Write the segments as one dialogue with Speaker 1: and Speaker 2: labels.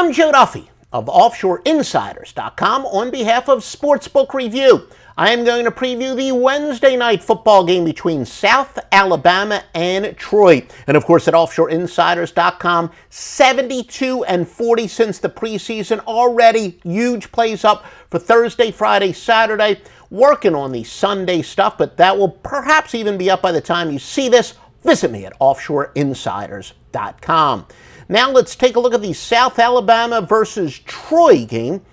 Speaker 1: I'm Joe Duffy of OffshoreInsiders.com on behalf of Sportsbook Review. I am going to preview the Wednesday night football game between South Alabama and Troy. And of course at OffshoreInsiders.com, 72-40 since the preseason. Already huge plays up for Thursday, Friday, Saturday. Working on the Sunday stuff, but that will perhaps even be up by the time you see this. Visit me at OffshoreInsiders.com. Now let's take a look at the South Alabama versus Troy game.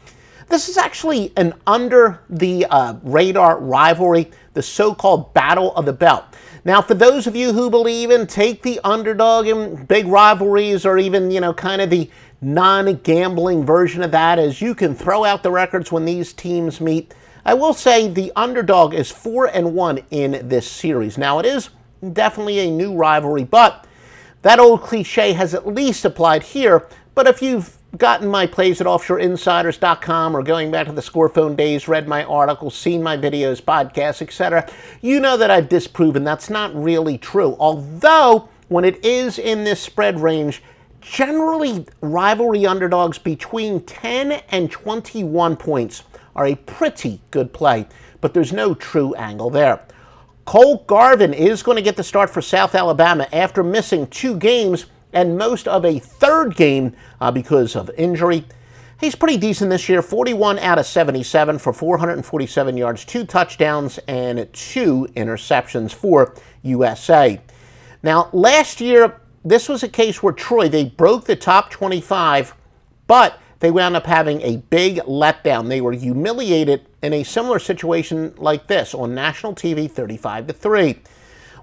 Speaker 1: This is actually an under-the-radar rivalry, the so-called Battle of the Belt. Now, for those of you who believe in take the underdog in big rivalries or even, kind of the non-gambling version of that, as you can throw out the records when these teams meet, I will say the underdog is 4-1 in this series. Now, it is definitely a new rivalry, but that old cliche has at least applied here. But if you've gotten my plays at OffshoreInsiders.com or going back to the Scorephone days, read my articles, seen my videos, podcasts, etc., you know that I've disproven that's not really true. Although, when it is in this spread range, generally rivalry underdogs between 10 and 21 points are a pretty good play, but there's no true angle there. Cole Garvin is going to get the start for South Alabama after missing 2 games and most of a third game because of injury. He's pretty decent this year, 41 out of 77 for 447 yards, 2 touchdowns, and 2 interceptions for USA. Now, last year, this was a case where Troy, they broke the top 25, but they wound up having a big letdown. They were humiliated in a similar situation like this on national TV, 35-3.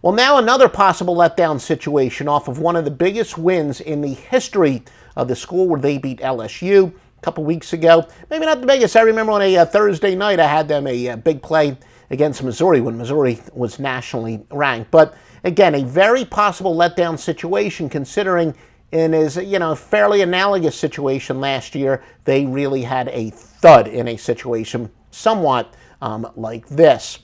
Speaker 1: Well, now another possible letdown situation off of one of the biggest wins in the history of the school where they beat LSU a couple weeks ago. Maybe not the biggest. I remember on a Thursday night I had them a big play against Missouri when Missouri was nationally ranked. But again, a very possible letdown situation considering in his, fairly analogous situation last year, they really had a thud in a situation somewhat like this.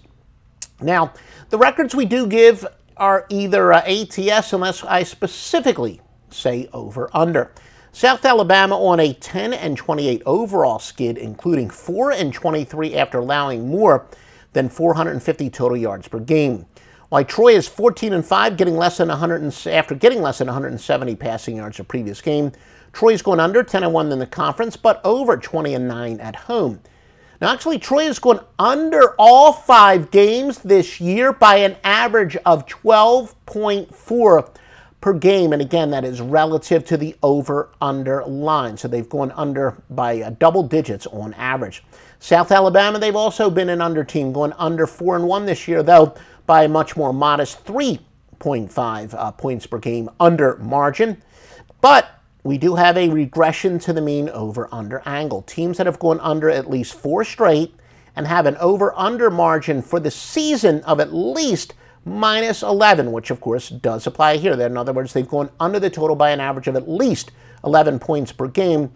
Speaker 1: Now, the records we do give are either ATS unless I specifically say over-under. South Alabama on a 10-28 overall skid, including 4-23 after allowing more than 450 total yards per game. While Troy is 14-5, getting less than 170 passing yards the previous game. Troy's going under 10-1 in the conference, but over 20-9 at home. Now, actually, Troy has gone under all 5 games this year by an average of 12.4 per game. And again, that is relative to the over-under line. So they've gone under by double digits on average. South Alabama, they've also been an under team, going under 4-1 this year, though, by a much more modest 3.5 points per game under margin. But we do have a regression to the mean over-under angle. Teams that have gone under at least 4 straight and have an over-under margin for the season of at least -11, which of course does apply here. In other words, they've gone under the total by an average of at least 11 points per game.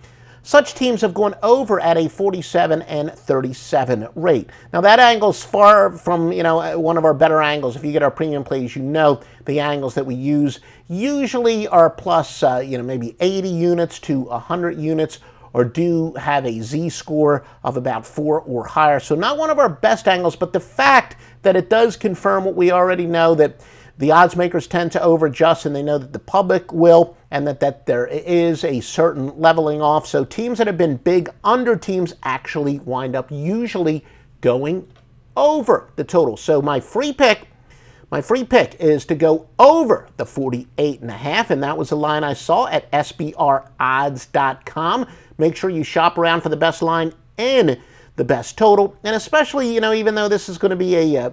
Speaker 1: Such teams have gone over at a 47-37 rate. Now that angle's far from, one of our better angles. If you get our premium plays, the angles that we use usually are plus, maybe 80 units to 100 units, or do have a Z-score of about 4 or higher. So not one of our best angles, but the fact that it does confirm what we already know, that the odds makers tend to over-adjust, and they know that the public will, and that there is a certain leveling off. So teams that have been big under teams actually wind up usually going over the total. So my free pick is to go over the 48.5, and that was the line I saw at SBRodds.com. Make sure you shop around for the best line and the best total, and especially, even though this is going to be a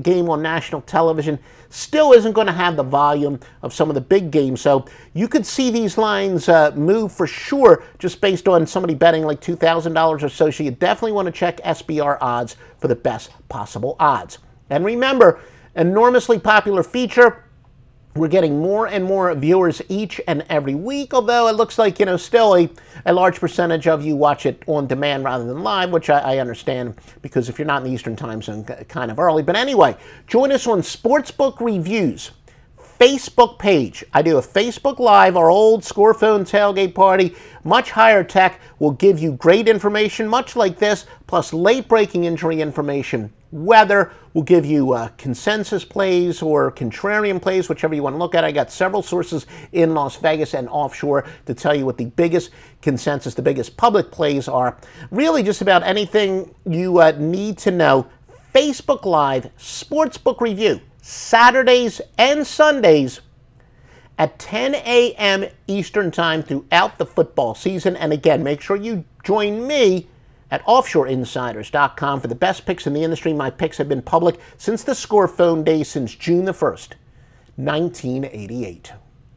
Speaker 1: game on national television, still isn't going to have the volume of some of the big games. So you could see these lines move for sure just based on somebody betting like $2,000 or so. So you definitely want to check SBR odds for the best possible odds. And remember, enormously popular feature. We're getting more and more viewers each and every week, although it looks like, still a large percentage of you watch it on demand rather than live, which I understand, because if you're not in the Eastern time zone, kind of early. But anyway, join us on Sportsbook Reviews. Facebook page. I do a Facebook Live, our old Score Phone tailgate party, much higher tech, will give you great information, much like this, plus late-breaking injury information. Weather will give you consensus plays or contrarian plays, whichever you want to look at. I got several sources in Las Vegas and offshore to tell you what the biggest consensus, the biggest public plays are. Really just about anything you need to know. Facebook Live Sportsbook Review, Saturdays and Sundays at 10 a.m. Eastern Time throughout the football season. And again, make sure you join me at offshoreinsiders.com for the best picks in the industry. My picks have been public since the Score Phone days, since June the 1st, 1988.